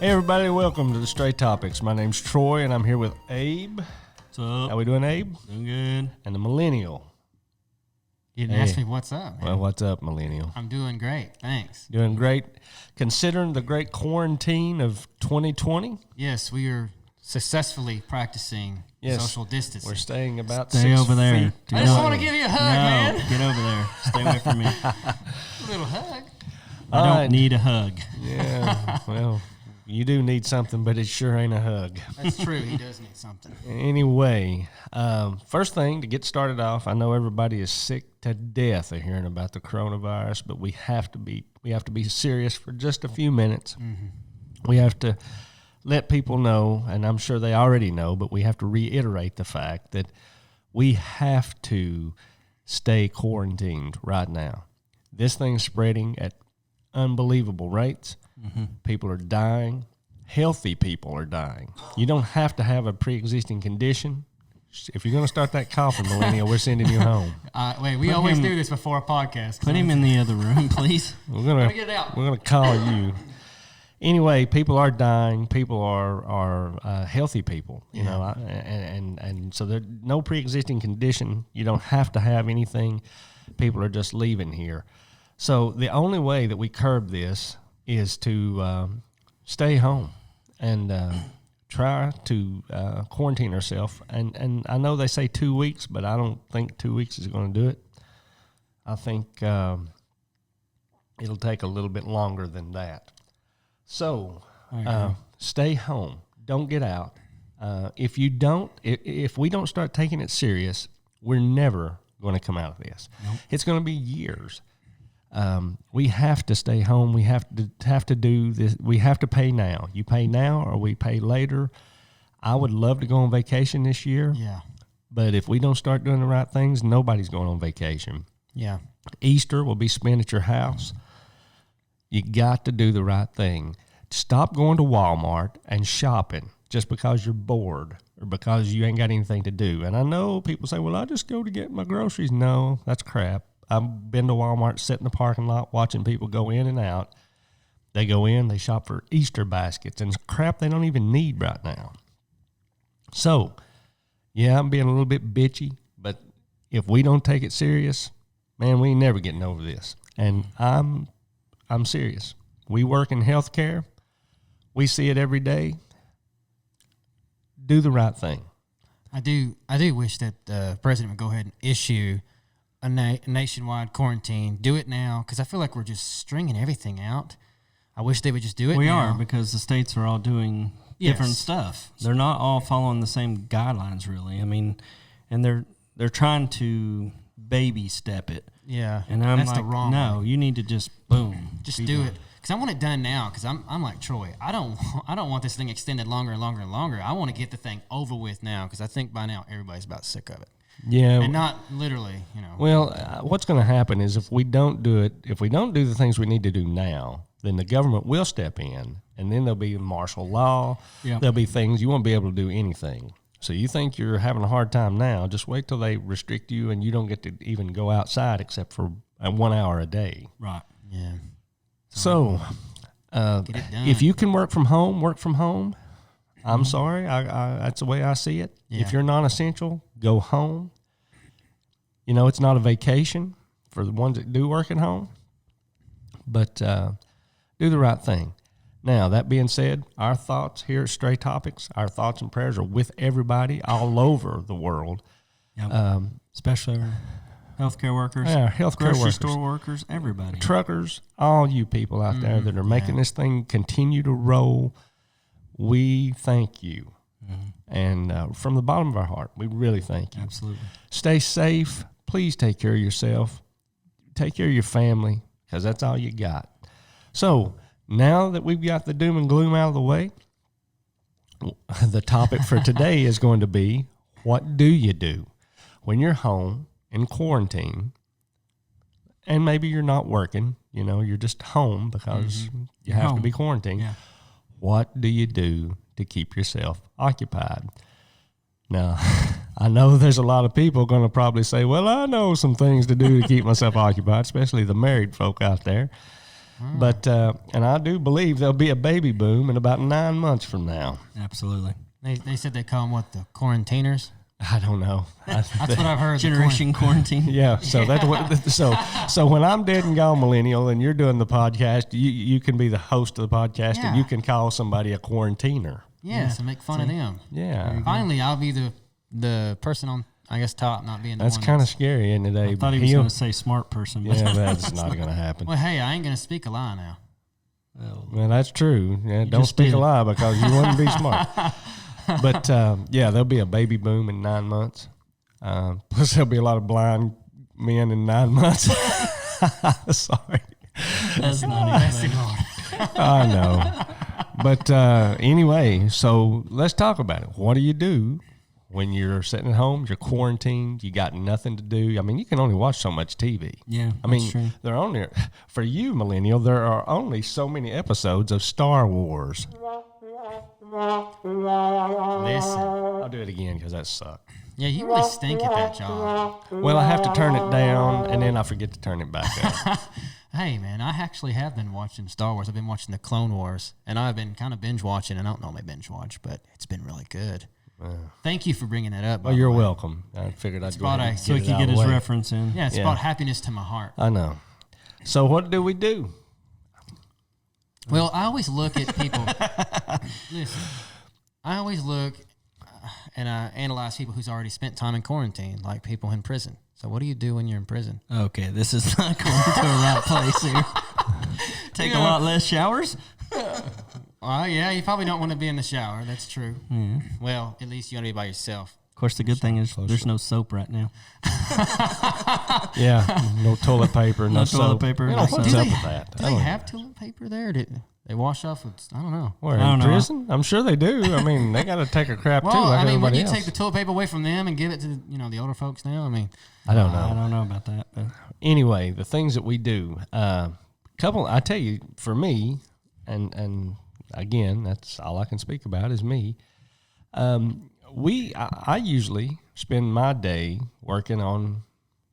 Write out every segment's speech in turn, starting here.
Hey everybody, welcome to the Straight Topics. My name's Troy and I'm here with Abe. What's up? How we doing, Abe? Doing good. And the Millennial. You didn't ask me what's up, man. Well, what's up, Millennial? I'm doing great, thanks. Doing great. Considering the great quarantine of 2020. Yes, we are successfully practicing social distancing. We're staying about Stay 6 over there. feet. I just want to give you a hug, man. Get over there. Stay away from me. A little hug. I don't need a hug. Yeah, well, you do need something, but it sure ain't a hug. That's true. He does need something. Anyway, first thing to get started off, I know everybody is sick to death of hearing about the coronavirus, but we have to be serious for just a few minutes. Mm-hmm. We have to let people know, and I'm sure they already know, but we have to reiterate the fact that we have to stay quarantined right now. This thing's spreading at unbelievable rates. Mm-hmm. People are dying. Healthy people are dying. You don't have to have a pre-existing condition. If you're going to start that coughing, Millennial, we're sending you home. Wait, we always do this before a podcast. Put him in the other room, please. We're gonna get it out. We're gonna call you. Anyway, people are dying. People are healthy people, you know, and so there's no pre-existing condition. You don't have to have anything. People are just leaving here. So the only way that we curb this is to stay home and try to quarantine ourselves. And I know they say 2 weeks, but I don't think 2 weeks is going to do it. I think it'll take a little bit longer than that. So stay home. Don't get out. If we don't start taking it serious, we're never going to come out of this. Nope. It's going to be years. We have to stay home. We have to do this. We have to pay now. You pay now or we pay later. I would love to go on vacation this year. Yeah. But if we don't start doing the right things, nobody's going on vacation. Yeah. Easter will be spent at your house. You got to do the right thing. Stop going to Walmart and shopping just because you're bored or because you ain't got anything to do. And I know people say, well, I just go to get my groceries. No, that's crap. I've been to Walmart, sit in the parking lot, watching people go in and out. They go in, they shop for Easter baskets and crap they don't even need right now. So, yeah, I'm being a little bit bitchy, but if we don't take it serious, man, we ain't never getting over this. And I'm serious. We work in healthcare. We see it every day. Do the right thing. I do wish that the president would go ahead and issue a nationwide quarantine. Do it now, because I feel like we're just stringing everything out. I wish they would just do it now. We are, because the states are all doing different stuff. They're not all following the same guidelines, really. I mean, and they're trying to baby step it. Yeah, and I'm that's like, the wrong no, way. you need to just boom, just do it. Because I want it done now. Because I'm like Troy. I don't want this thing extended longer and longer and longer. I want to get the thing over with now. Because I think by now everybody's about sick of it. Yeah, and not literally, you know. Well, what's going to happen is if we don't do the things we need to do now, then the government will step in, and then there'll be martial law. Yep. There'll be things you won't be able to do anything. So you think you're having a hard time now? Just wait till they restrict you, and you don't get to even go outside except for 1 hour a day. Right. Yeah. So, get it done. If you can work from home, work from home. I'm sorry. That's the way I see it. Yeah. If you're non-essential, go home. You know, it's not a vacation for the ones that do work at home, but do the right thing. Now, that being said, our thoughts here at Stray Topics, our thoughts and prayers are with everybody all over the world. Yep. Especially healthcare workers, grocery store workers, everybody. Truckers, all you people out there that are making this thing continue to roll. We thank you. Mm-hmm. And from the bottom of our heart, we really thank you. Absolutely. Stay safe. Please take care of yourself. Take care of your family, because that's all you got. So now that we've got the doom and gloom out of the way, the topic for today is going to be, what do you do when you're home in quarantine and maybe you're not working, you know, you're just home because you have to be quarantined. Yeah. What do you do to keep yourself occupied? Now, I know there's a lot of people going to probably say, well, I know some things to do to keep myself occupied, especially the married folk out there. But and I do believe there'll be a baby boom in about 9 months from now. Absolutely. They said they call them what, the quarantiners? I don't know. That's what I've heard. Generation quarantine. Yeah, so that's what. So when I'm dead and gone, millennial, and you're doing the podcast, you can be the host of the podcast, and you can call somebody a quarantiner. Yes, and make fun of them. Yeah, Finally, I'll be the person on, I guess, top, not being the that's one kind of scary, isn't it, Abe? I thought he was going to say smart person. But Yeah, that's not going to happen. Well, hey, I ain't going to speak a lie now. Well, that's true. Yeah, don't just speak did. a lie because you wouldn't be smart. But yeah, there'll be a baby boom in 9 months. Plus, there'll be a lot of blind men in 9 months. Sorry, that's not even. I know. But anyway, so let's talk about it. What do you do when you're sitting at home? You're quarantined. You got nothing to do. I mean, you can only watch so much TV. Yeah, I mean, that's true. there are only for you, millennial. There are only so many episodes of Star Wars. Listen. I'll do it again because that sucked. Yeah, you really stink at that job. Well, I have to turn it down, and then I forget to turn it back up. Hey, man, I actually have been watching Star Wars. I've been watching the Clone Wars, and I've been kind of binge watching. And I don't normally binge watch, but it's been really good. Thank you for bringing that up. Well, you're welcome. I figured I'd go brought ahead a- and So he get it could out get of the his way. reference in. Yeah, it's Yeah. brought happiness to my heart. I know. So what do we do? Well, I always look at people. Listen, I always look and I analyze people who's already spent time in quarantine, like people in prison. So what do you do when you're in prison? Okay, this is not going to a right place here. Take a lot less showers. Oh, yeah, you probably don't want to be in the shower. That's true. Well, at least you want to be by yourself. Of course, the good thing is there's no soap right now. Yeah, no toilet paper, no toilet soap. paper, You no know, soap. what's Do up they- with that? Do they have toilet paper there? They wash off with, I don't know. Where, I don't in know. prison? I'm sure they do. I mean, they got to take a crap Well, too, like I mean, everybody wouldn't you else. take the toilet paper away from them and give it to, the older folks now? I mean, I don't I know. don't know about that. But Anyway, the things that we do. I tell you, for me, and again, that's all I can speak about is me. I usually spend my day working on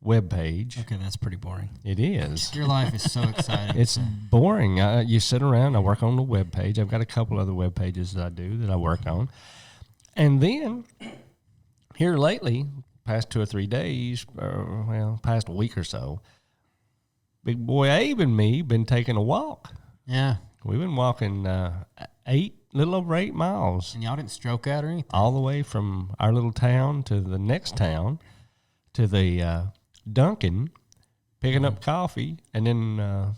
web page. okay, that's pretty boring. It is. your life is so exciting. It's boring. You sit around. I work on the web page. I've got a couple other web pages that I do that I work on, and then here lately, past 2 or 3 days, past a week or so, big boy Abe and me been taking a walk. Yeah. We've been walking little over 8 miles, And y'all didn't stroke out or anything? all the way from our little town to the next town, to the Dunkin', picking up coffee, and then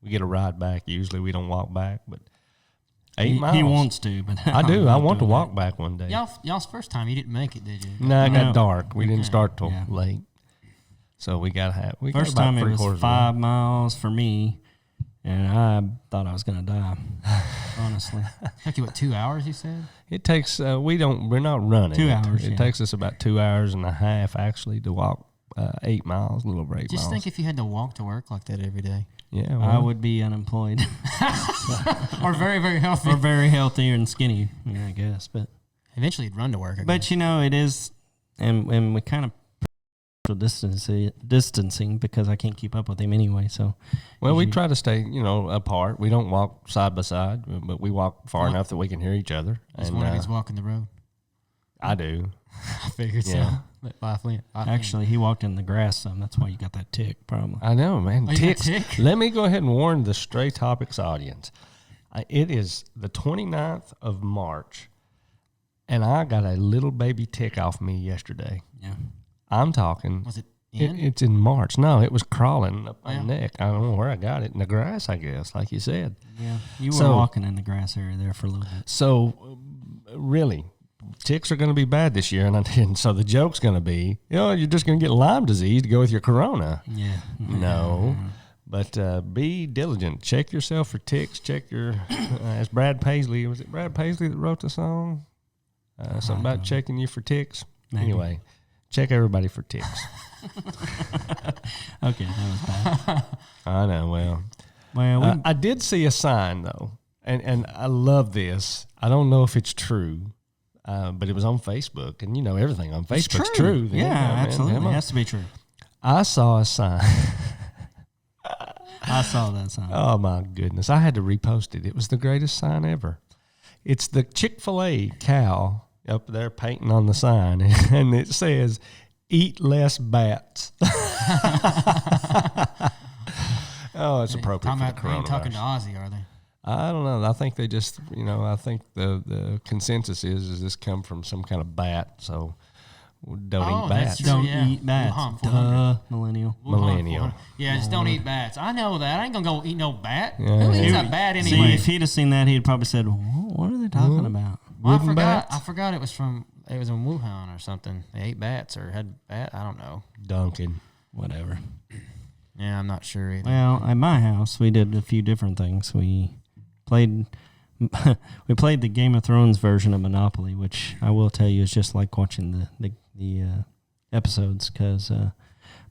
we get a ride back. Usually we don't walk back, but 8 miles. He wants to, but I do. I'm I not want to doing walk back one day. Y'all's first time, you didn't make it, did you? No, it No. got dark. We didn't start till Yeah. late, so we got that. First time it was 5 miles for me, and I thought I was going to die. Honestly, Took you, 2 hours, you said? It takes. We're not running. 2 it. hours, It yeah. takes us about 2 hours and a half actually to walk 8 miles, a little over 8 Just miles. think if you had to walk to work like that every day. Yeah, I well, would be unemployed Or very, very healthy. or very healthy and skinny, I guess. But Eventually you'd run to work. I guess. But it is, and we kind of distancing because I can't keep up with him anyway. So, well, we try to stay, apart. We don't walk side by side, but we walk far enough that we can hear each other. Just And one of these walking the road. I do. I figured Yeah. so. But Lifeline. actually, he walked in the grass some. That's why you got that tick, probably. I know, man. Oh, you got Ticks. tick? Let me go ahead and warn the Stray Topics audience. It is the 29th of March, and I got a little baby tick off me yesterday. Yeah. I'm talking. Was it in? It's in March. No, it was crawling up my Yeah. neck. I don't know where I got it. In the grass, I guess, like you said. Yeah. You were So- walking in the grass area there for a little bit. So, really, ticks are going to be bad this year. And so the joke's going to be, you're just going to get Lyme disease to go with your corona. Yeah. No. But be diligent. Check yourself for ticks. Check your, as Brad Paisley, was it Brad Paisley that wrote the song? Something about checking you for ticks. Maybe. Anyway, check everybody for ticks. Okay, that was bad. I know. Well, Well, I did see a sign though, and I love this. I don't know if it's true, but it was on Facebook, and everything on Facebook's true. Yeah, man. absolutely. Come It on. has to be true. I saw a sign. I saw that sign. Oh my goodness! I had to repost it. It was the greatest sign ever. It's the Chick-fil-A cow up there painting on the sign, and it says, "Eat less bats." Oh, it's appropriate for the They ain't talking to coronavirus. Ozzy, are they? I don't know. I think they just, I think the consensus is this come from some kind of bat, so don't eat that's bats. true. Don't Yeah. eat bats. Wuhan, Duh, 400. millennial. Millennial. Yeah, just don't eat bats. I know that. I ain't gonna go eat no bat. Yeah. Who eats Yeah. a bat See, anyway? if he'd have seen that, he'd probably said, "What are they talking about?" Well, wooden bats? I forgot it was in Wuhan or something. They ate bats or had bat. I don't know. Duncan. Whatever. Yeah, I'm not sure either. Well, at my house, we did a few different things. We played the Game of Thrones version of Monopoly, which I will tell you is just like watching the episodes, because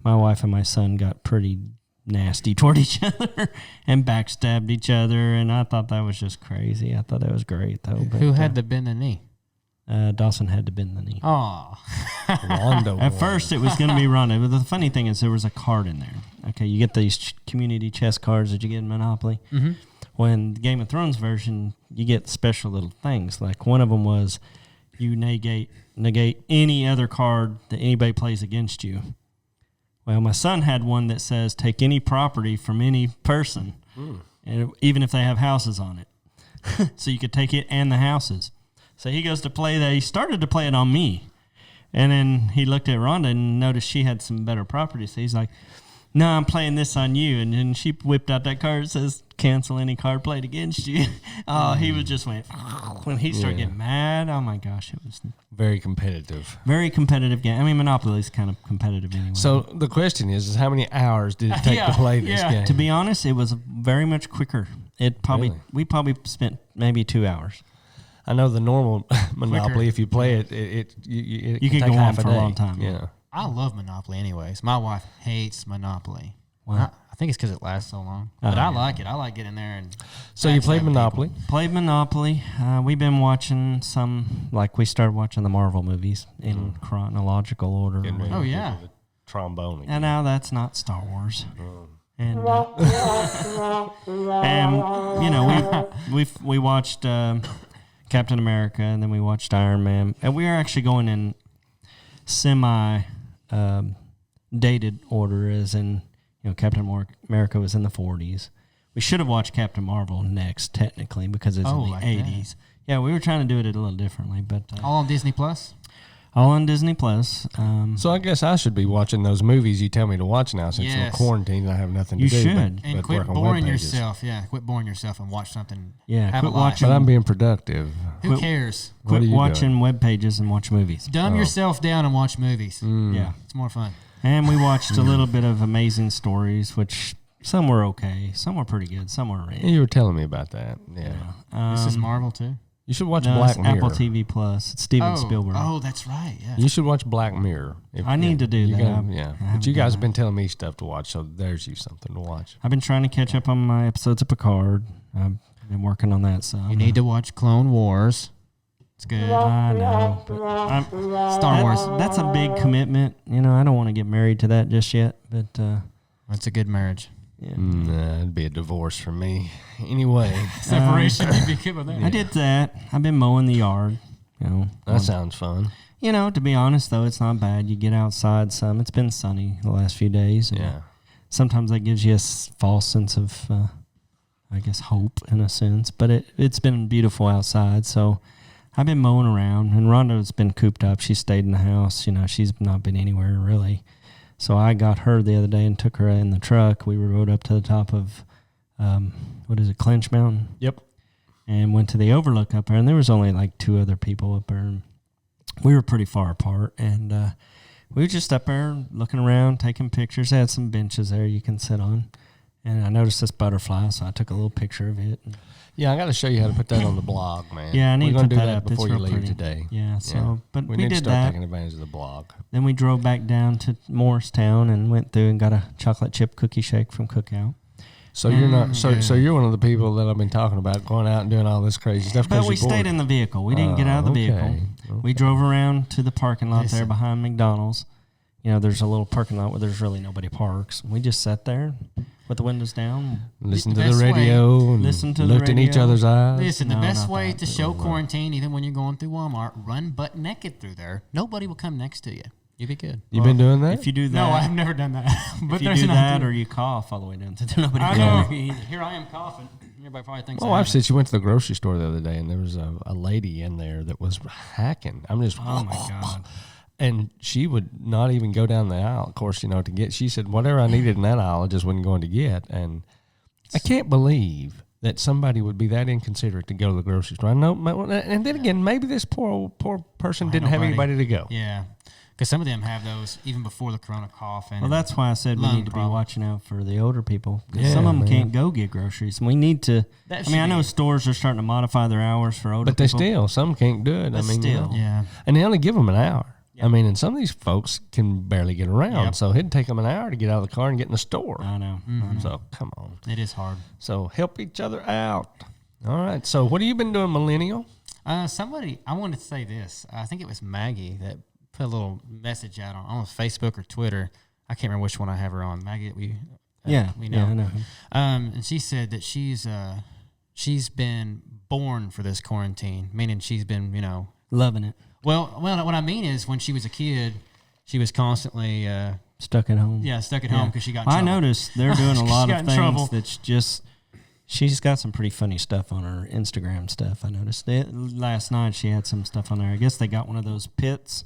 my wife and my son got pretty nasty toward each other and backstabbed each other, and I thought that was just crazy. I thought that was great, though. But, Who had to bend the knee? Dawson had to bend the knee. Oh, Rondo. At won. first, it was going to be Rondo, but the funny thing is there was a card in there. Okay, you get these community chess cards that you get in Monopoly. mm-hmm. When the Game of Thrones version, you get special little things. Like one of them was you negate any other card that anybody plays against you. Well, my son had one that says take any property from any person, and even if they have houses on it. So you could take it and the houses. So he goes to play that. He started to play it on me. And then he looked at Rhonda and noticed she had some better properties. So he's like, "No, I'm playing this on you." And then she whipped out that card that says, "Cancel any card played against you." Oh, he was just went, when he started getting mad, oh my gosh, it was Very competitive. very competitive game. I mean, Monopoly is kind of competitive anyway. So the question is how many hours did it take Yeah, to play this yeah. game? to be honest, it was very much quicker. Really? We probably spent maybe 2 hours. I know the normal Monopoly, if you play it, it You can could take go half on for a day. long time. Yeah. I love Monopoly anyways. My wife hates Monopoly. Wow. I think it's because it lasts so long. But I like it. I like getting there and. So you played backstabbing Monopoly. Played Monopoly. We've been watching some, like we started watching the Marvel movies in chronological order. Getting ready Oh, to get yeah. to the trombone. And again. now that's not Star Wars. And and you know we watched Captain America, and then we watched Iron Man, and we are actually going in semi dated order, as in, you know, Captain America was in the 40s. We should have watched Captain Marvel next, technically, because it's in the like that. 80s. Yeah, we were trying to do it a little differently, but All on Disney Plus? all on Disney Plus. So I guess I should be watching those movies you tell me to watch now, since Yes. I'm quarantined and I have nothing You to do. should. And but quit work on boring web pages. yourself. Yeah, quit boring yourself and watch something. Yeah, have a quit life. watching. But I'm being productive. Who quit- cares? What are Quit you watching web pages and watch movies. Dumb yourself down and watch movies. Yeah. It's more fun. And we watched a little bit of Amazing Stories, which some were okay, some were pretty good, some were Yeah, you were telling me about that. Yeah. This is Marvel too. You should watch No, Black it's Mirror. Apple TV Plus. It's Steven Spielberg. Oh, that's right. Yeah. You should watch Black Mirror. I need to do you that. gotta- I yeah. haven't But you done guys that. have been telling me stuff to watch, so there's you something to watch. I've been trying to catch up on my episodes of Picard. I've been working on that some. You need to watch Clone Wars. It's good. I know. But Star Wars. That's a big commitment. You know, I don't want to get married to that just yet. But That's a good marriage. yeah. Nah, it'd be a divorce for me. Anyway, Separation. You'd be good with that. I did that. I've been mowing the yard. You know, that sounds fun. You know, to be honest, though, it's not bad. You get outside some. It's been sunny the last few days. And Yeah. sometimes that gives you a false sense of, I guess, hope in a sense. But it's been beautiful outside. So I've been mowing around. And Rhonda's been cooped up. She stayed in the house. You know, she's not been anywhere really. So I got her the other day and took her in the truck. We rode up to the top of, what is it, Clinch Mountain? Yep. And went to the overlook up there, and there was only like 2 other people up there. And we were pretty far apart, and we were just up there looking around, taking pictures. They had some benches there you can sit on, and I noticed this butterfly, so I took a little picture of it. Yeah, I got to show you how to put that on the blog, man. Yeah, I need We're to gonna put do that that up. It's before you real leave pretty. today. Yeah, so but we we need to did start that. taking advantage of the blog. Then we drove back down to Morristown and went through and got a chocolate chip cookie shake from Cookout. So you're not so yeah. you're one of the people that I've been talking about going out and doing all this crazy stuff. But we stayed in the vehicle. We didn't get out of the vehicle. Okay. We drove around to the parking lot there Listen. behind McDonald's. You know, there's a little parking lot where there's really nobody parks. We just sat there, with the windows down. Listen The to the best way- radio. And Listen to the looked in each radio. other's eyes. Listen, the No, best not way that. to show quarantine, even when you're going through Walmart, run butt naked through there. Nobody will come next to you. You'll be good. You been doing that? If you do that, No, I've never done that. But if you there's do an that idea. or you cough all the way down to nobody I can know. hear you either. Here I am coughing. Everybody probably thinks My I wife have said she went to the grocery store the other day, and there was a lady in there that was hacking. I'm just, Oh my God. and she would not even go down the aisle. Of course, to get. She said whatever I needed in that aisle, I just wasn't going to get. And I can't believe that somebody would be that inconsiderate to go to the grocery store. I know, and then again, maybe this poor person didn't have nobody. anybody to go. Yeah. Because some of them have those even before the corona cough. And Well, that's why I said we Lung need to be problem. watching out for the older people. 'Cause Yeah, some of them man. can't go get groceries. And we need to. That I should mean, I know be- stores are starting to modify their hours for older But they people. still, some can't do it. But I mean, still. Yeah. and they only give them an hour. I mean, and some of these folks can barely get around, Yep. so it'd take them an hour to get out of the car and get in the store. I know. So come on. It is hard. So help each other out. All right. So what have you been doing, millennial? Somebody, I wanted to say this. I think it was Maggie that put a little message out on Facebook or Twitter. I can't remember which one I have her on. Maggie, that we Yeah, know. yeah, I know. And she said that she's been born for this quarantine, meaning she's been, Loving it. well, what I mean is when she was a kid, she was constantly, Stuck at home. stuck at home because she got in I trouble. noticed they're doing a lot got of in trouble. things that's just. She's got some pretty funny stuff on her Instagram stuff. I noticed last night she had some stuff on there. I guess they got one of those pits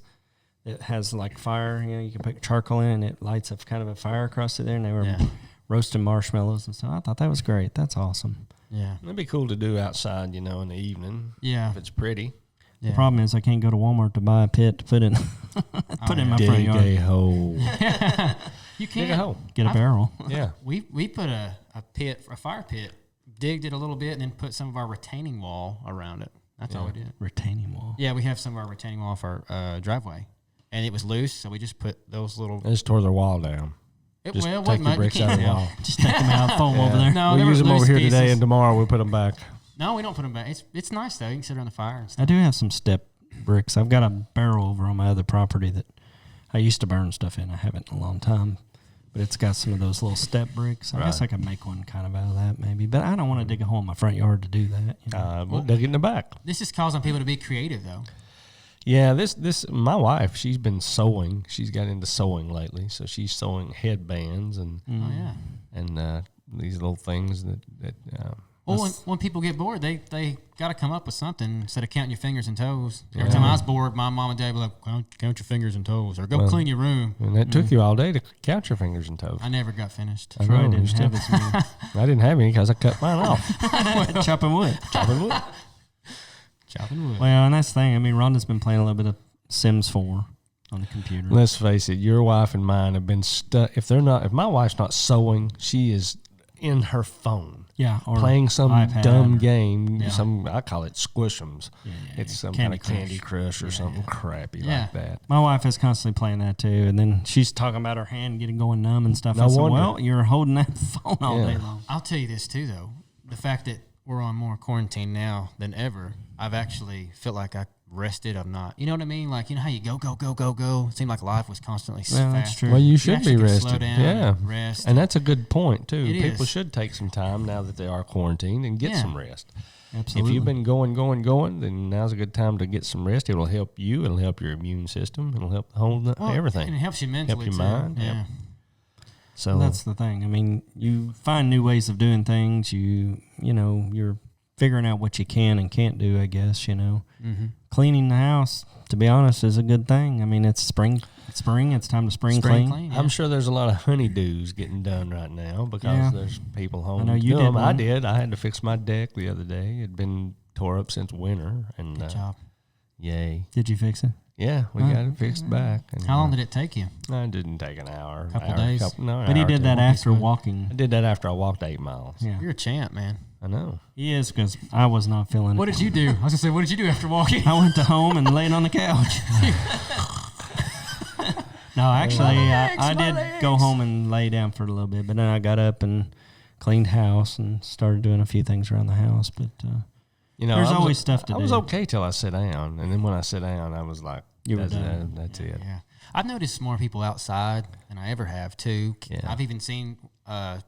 that has like fire. You can put charcoal in and it lights up kind of a fire across it there. And they were Yeah. roasting marshmallows and stuff. I thought that was great. That's awesome. Yeah. That'd be cool to do outside, in the evening Yeah. if it's pretty. Yeah. The problem is I can't go to Walmart to buy a pit to put in in my front Dig yard. a hole. You Dig can't. a hole. Get a barrel. Yeah. We put a fire pit, digged it a little bit, and then put some of our retaining wall around it. That's all we did. Retaining wall. Yeah, we have some of our retaining wall off our driveway, and it was loose, so we just put those little. I just tore the wall down. Just it take wasn't the much. You bricks can't out of the tell. wall. Just take them out, throw them over there. No, we there use was them over loose here today, pieces. and tomorrow we put them back. No, we don't put them back. It's nice though. You can sit around the fire and stuff. I do have some step bricks. I've got a barrel over on my other property that I used to burn stuff in. I haven't in a long time. But it's got some of those little step bricks. I guess I could make one kind of out of that maybe. But I don't want to dig a hole in my front yard to do that. We'll dig it in the back. This is causing people to be creative though. Yeah, this my wife, she's been sewing. She's got into sewing lately, so she's sewing headbands and Oh yeah. and these little things that Well, when people get bored, they got to come up with something instead of counting your fingers and toes. Every time I was bored, my mom and dad would be like, count your fingers and toes, or go clean your room. and that took you all day to count your fingers and toes. I never got finished. I Troy know, didn't you have as many. I didn't have any because I cut mine off. Chopping wood. Chopping wood. Chopping wood. Well, and that's the thing. I mean, Rhonda's been playing a little bit of Sims 4 on the computer. Let's face it, your wife and mine have been stuck. If my wife's not sewing, she is in her phone. Yeah, or Playing some iPad dumb or- game, Yeah. I call it Squish'ems. It's some Candy kind of Candy Crush or something crappy Yeah. like that. My wife is constantly playing that too, and then she's talking about her hand getting going numb and stuff. No I said, wonder. well, you're holding that phone all Yeah. day long. I'll tell you this too, though. The fact that we're on more quarantine now than ever, I've actually felt like I rested. I'm not. You know what I mean? Like, how you go. It seemed like life was constantly Well, that's fast. true. Well, you You should actually be can rested. slow down Yeah. and rest. And that's a good point, too. It People is. should take some time now that they are quarantined and get Yeah. some rest. Absolutely. If you've been going, then now's a good time to get some rest. It'll help you. It'll help your immune system. It'll help the whole Well, everything. And it helps you mentally your too. mind, Yeah. yep. So Well, that's the thing. I mean, you find new ways of doing things. You're figuring out what you can and can't do, I guess, Mm-hmm. Cleaning the house, to be honest, is a good thing. I mean, it's spring. It's time to spring clean. yeah. I'm sure there's a lot of honeydews getting done right now because Yeah. there's people home. I know to you do did 'em. I one. did. I had to fix my deck the other day. It'd been tore up since winter, and Good job. yay, Did you fix it? yeah, we got it fixed back. And, How long did it take you? It didn't take an hour. Couple hour, days? no, But he hour did or that two. after smooth. walking. I did that after I walked 8 miles. Yeah, You're a champ, man. I know. he is, because I was not feeling What it. did you do? I was gonna say, what did you do after walking? I went to home and laid on the couch. No, actually, I did go home and lay down for a little bit, but then I got up and cleaned house and started doing a few things around the house. But there's I was- always stuff to I was do. okay till I sit down, and then when I sit down, I was like, You were that's, done. that's it. Yeah. I've noticed more people outside than I ever have too. Yeah. I've even seen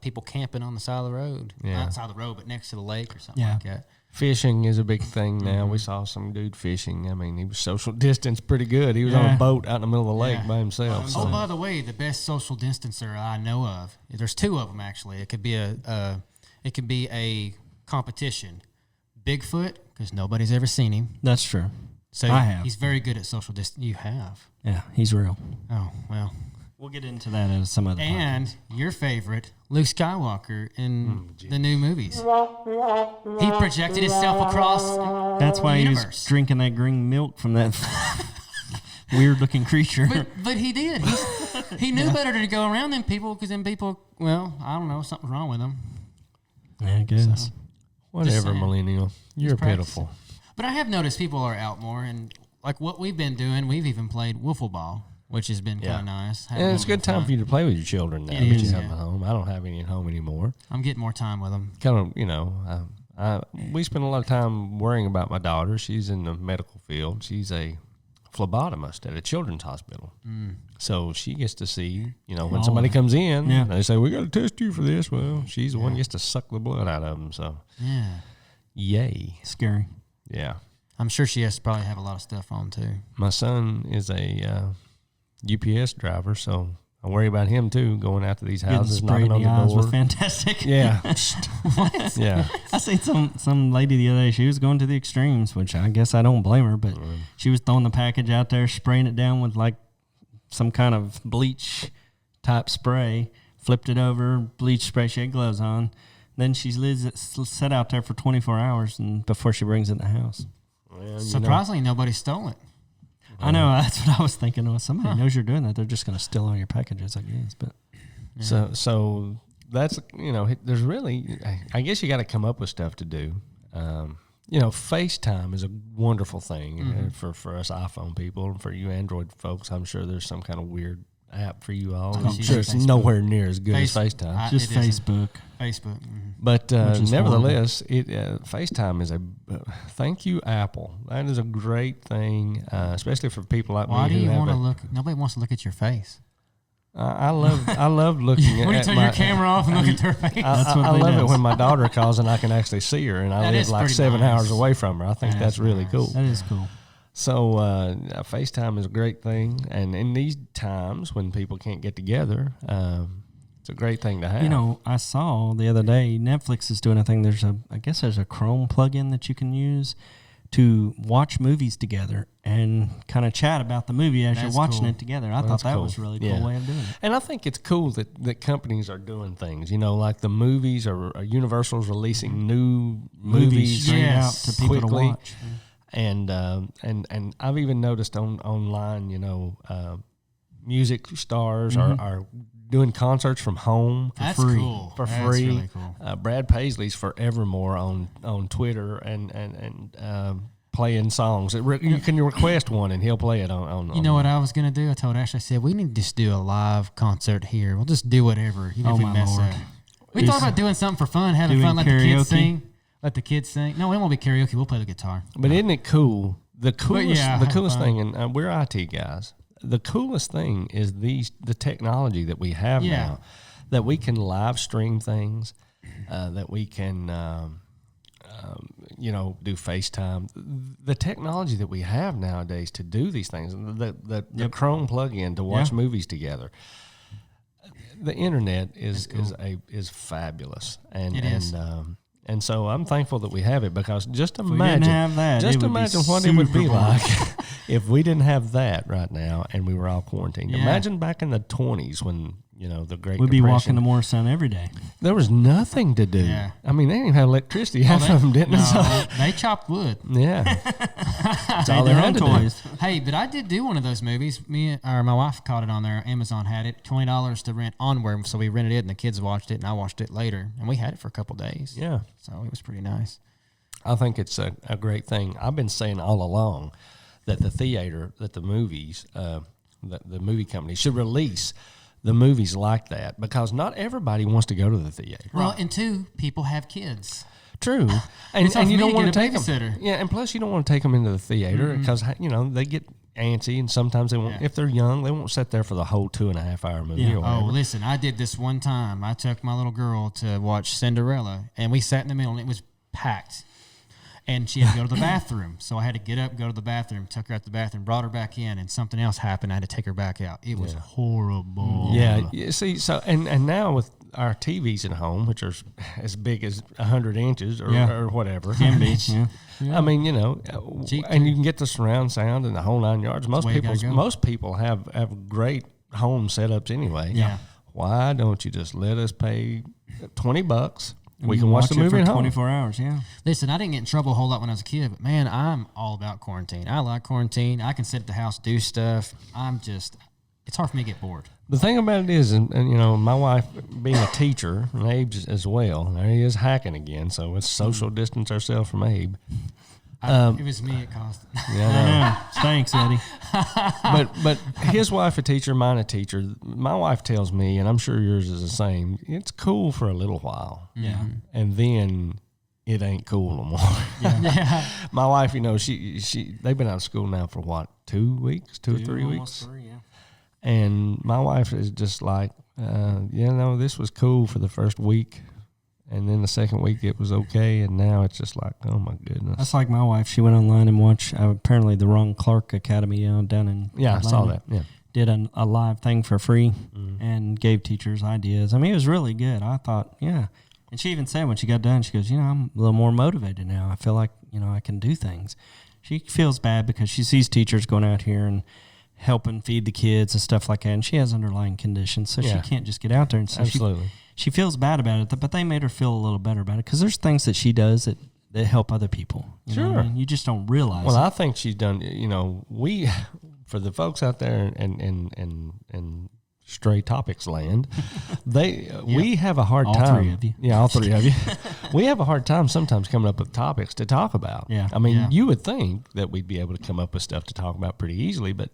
people camping on the side of the road, Yeah. not side of the road, but next to the lake or something Yeah. like that. Fishing is a big thing now. We saw some dude fishing. I mean, he was social distance pretty good. He was on a boat out in the middle of the lake Yeah. by himself. Oh, So. by the way, the best social distancer I know of, there's two of them actually. It could be a competition. Bigfoot, because nobody's ever seen him. That's true. So I have. he's very good at social distance. You have. Yeah, he's real. Oh, well. We'll get into that at some other point. And your favorite, Luke Skywalker in the new movies. He projected himself across That's why the he was universe. drinking that green milk from that weird-looking creature. But he did. He knew better to go around them people because then people, well, I don't know, something's wrong with them. Yeah, I guess. Whatever, saying. millennial. You're practicing. pitiful. But I have noticed people are out more, and like what we've been doing, we've even played wiffle ball, which has been kind of nice. And it's a good time for you to play with your children now It that you is, have yeah. them at home. I don't have any at home anymore. I'm getting more time with them. Kind of, we spend a lot of time worrying about my daughter. She's in the medical field. She's a phlebotomist at a children's hospital. So she gets to see, when somebody comes in, Yeah. they say, we got to test you for this. Well, she's the one who gets to suck the blood out of them. So, Yeah. yay. Scary. Yeah. I'm sure she has to probably have a lot of stuff on too. My son is a UPS driver, so I worry about him too, going out to these Getting houses, sprayed knocking in on the eyes the was door. fantastic. Yeah. What? Yeah. I seen some lady the other day. She was going to the extremes, which I guess I don't blame her, but she was throwing the package out there, spraying it down with like some kind of bleach type spray, flipped it over, bleach spray. She had gloves on. Then she leaves it set out there for 24 hours and before she brings it in the house. Well, Surprisingly, nobody stole it. I know, that's what I was thinking. Well, somebody knows you're doing that. They're just going to steal all your packages, I guess. But So that's, there's really, I guess you got to come up with stuff to do. FaceTime is a wonderful thing for us iPhone people, and for you Android folks. I'm sure there's some kind of weird app for you all. I'm she's sure on it's Facebook. nowhere near as good as Face- FaceTime. I- just it isn't. Facebook. Facebook. Mhm. But is nevertheless, FaceTime is thank you, Apple. That is a great thing, especially for people like Why me do who you have want to look? Nobody wants to look at your face. I love looking When you at turn my, your camera off and look at their face. That's what I they love do. it when my daughter calls and I can actually see her, and I That live is like pretty 7 nice. hours away from her. I think that's really nice. cool. That is cool. So FaceTime is a great thing, and in these times when people can't get together, it's a great thing to have. I saw the other day Netflix is doing a thing. I guess there's a Chrome plugin that you can use to watch movies together and kind of chat about the movie as That's you're watching cool. it together. I thought That's that cool. was a really cool Yeah. way of doing it. And I think it's cool that companies are doing things. Like the movies or Universal's releasing new movies straight Yes. out to people quickly. to watch. And I've even noticed online, music stars are doing concerts from home That's free. cool. for That's free. really cool. Brad Paisley's forevermore on Twitter and playing songs. You can request one and he'll play it on. You know what I was gonna do? I told Ashley, I said we need to just do a live concert here. We'll just do whatever, even Oh, if we my mess Lord. up. We thought about doing something for fun, having Doing fun, let the karaoke? kids sing. Let the kids sing. No, it won't be karaoke. We'll play the guitar. But isn't it cool? The coolest, yeah, the have coolest fun. thing, and we're IT guys. The coolest thing is the technology that we have Yeah. now, that we can live stream things, that we can, do FaceTime. The technology that we have nowadays to do these things, the Chrome plug-in to watch Yeah. movies together. The internet is fabulous, and It is. and so I'm thankful that we have it, because just we didn't imagine have that, just it would be imagine what it would be super boring. like if we didn't have that right now and we were all quarantined. Yeah. Imagine back in the 20s when the Great We'd be Depression. walking to Morristown every day. There was nothing to do. Yeah. I mean, they didn't even have electricity. Half of them didn't. No, So, they chopped wood. yeah, that's all Made they their had own to do. toys. Hey, but I did do one of those movies. My wife caught it on there. Amazon had it. $20 to rent Onward. So we rented it, and the kids watched it, and I watched it later. And we had it for a couple days. Yeah, So it was pretty nice. I think it's a great thing. I've been saying all along that the movies, the movie company should release the movies like that, because not everybody wants to go to the theater. Well, and two, people have kids. True, and It's hard you for me don't to want get to a take them. babysitter. Yeah, and plus you don't want to take them into the theater because they get antsy, and sometimes they won't. Yeah. If they're young, they won't sit there for the whole 2.5 hour movie. Yeah. Or whatever. Oh, listen, I did this one time. I took my little girl to watch Cinderella, and we sat in the middle, and it was packed. And she had to go to the bathroom. So I had to get up, go to the bathroom, took her out the bathroom, brought her back in, and something else happened. I had to take her back out. It was horrible. Yeah, you see, so and now with our TVs at home, which are as big as 100 inches or, Yeah. or whatever, Can be. Yeah. I mean, you know, Cheap, and you can get the surround sound and the whole 9 yards. Most way you gotta go. most people have great home setups anyway. Yeah. Why don't you just let us pay $20? We You can watch the it movie for at home. 24 hours. Yeah. Listen, I didn't get in trouble a whole lot when I was a kid, but man, I'm all about quarantine. I like quarantine. I can sit at the house, do stuff. It's hard for me to get bored. The thing about it is, and you know, my wife being a teacher, and Abe as well, there he is hacking again. So let's social distance ourselves from Abe. It was me it cost. Yeah, I know. Yeah. Thanks, Eddie. but his wife a teacher, mine a teacher. My wife tells me, and I'm sure yours is the same. It's cool for a little while, Yeah. and then it ain't cool no more. Yeah. My wife, you know, she they've been out of school now for what, 2 weeks, 2 or 3 Almost weeks, 3, yeah. and my wife is just like, you know, this was cool for the first week. And then the second week it was okay, and now it's just like, oh my goodness. That's like my wife. She went online and watched apparently the Ron Clark Academy down in Yeah, I saw Atlanta. that. Yeah, Did a live thing for free and gave teachers ideas. I mean, it was really good. I thought, yeah. And she even said when she got done, she goes, you know, I'm a little more motivated now. I feel like, you know, I can do things. She feels bad because she sees teachers going out here and helping feed the kids and stuff like that, and she has underlying conditions, so Yeah. she can't just get out there. And so absolutely. she feels bad about it, but they made her feel a little better about it because there's things that she does that help other people. You know what I Sure. mean? You just don't realize Well, it. I think she's done. You know, we for the folks out there in Stray Topics land, we have a hard All time. 3 of you. Yeah, all 3 of you. We have a hard time sometimes coming up with topics to talk about. Yeah. I mean, Yeah. you would think that we'd be able to come up with stuff to talk about pretty easily, but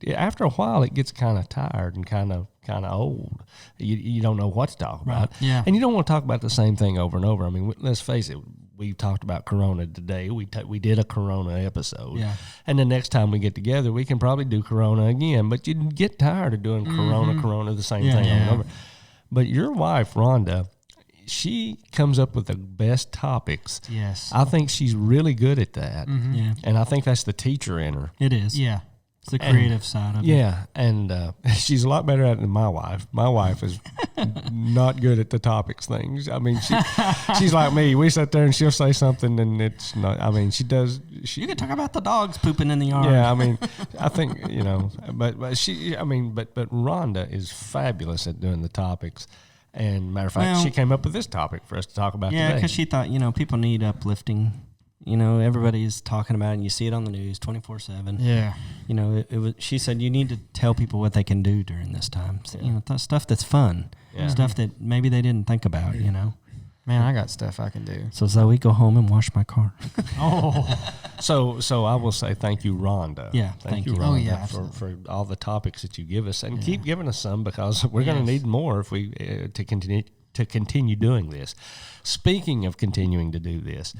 after a while, it gets kind of tired and kind of old. You don't know what to talk about. Yeah. And you don't want to talk about the same thing over and over. I mean, let's face it. We talked about Corona today. We did a Corona episode. Yeah. And the next time we get together, we can probably do Corona again. But you get tired of doing Corona, the same Yeah. thing over and Yeah. over. But your wife, Rhonda, she comes up with the best topics. Yes. I think she's really good at that. Yeah, And I think that's the teacher in her. it is. Yeah. It's the creative side of it. Yeah, and she's a lot better at it than my wife. My wife is not good at the topics things. I mean, she's like me. We sit there and she'll say something, and it's not. I mean, she does. You could talk about the dogs pooping in the yard. Yeah, I mean, I think you know, but she. I mean, but Rhonda is fabulous at doing the topics. And matter of fact, Well- she came up with this topic for us to talk about Yeah, today. because she thought, you know, people need uplifting. You know, everybody's talking about it, and you see it on the news 24/7. Yeah. You know, it was. She said you need to tell people what they can do during this time. So, you know, stuff that's fun, Yeah. stuff that maybe they didn't think about. You know. Man, I got stuff I can do. So Zoe, go home and wash my car. Oh. So I will say thank you, Rhonda. Yeah, thank thank you, you. Rhonda, Oh, yeah, for all the topics that you give us, and keep giving us some because we're going to need more if we to continue doing this. Speaking of continuing to do this,